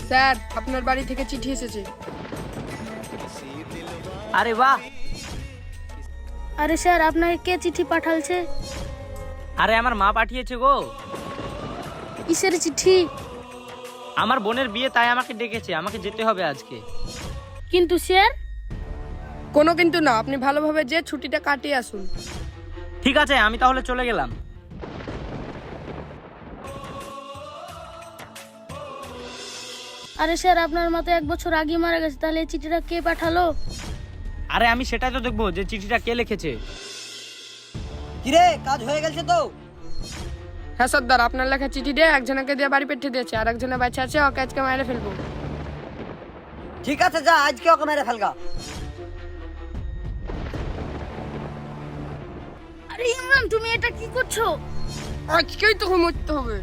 Sir, আপনার বাড়ি থেকে চিঠি এসেছে। আরে বাহ। আরে স্যার, আপনাকে কে চিঠি পাঠালছে? আরে আমার মা পাঠিয়েছে গো। কিসের চিঠি? আমার বোনের বিয়ে, তাই আমাকে ডেকেছে, আমাকে যেতে হবে আজকে। কিন্তু স্যার। কোনো কিন্তু না, আপনি ভালোভাবে যে ছুটিটা কাটিয়ে আসুন। ঠিক আছে, আমি তাহলে চলে গেলাম। আরে স্যার, আপনার মা তো 1 বছর আগে মারা গেছে, তাহলে এই চিঠিটা কে পাঠালো? আরে আমি সেটাই তো দেখবো যে চিঠিটা কে লিখেছে। কিরে, কাজ হয়ে গেছে তো? হ্যাঁ সর্দার, আপনার লেখা চিঠি দিয়ে একজনকে দিয়ে বাড়ি পাঠিয়ে দিয়েছে, আর একজনের বাচ্চা আছে, ওকে আজকে মেরে ফেলবো। ঠিক আছে, যা আজকে ওকে মেরে ফেলগা। আরে ইমরান, তুমি এটা কি করছো? আজকেই তো মরতে হবে।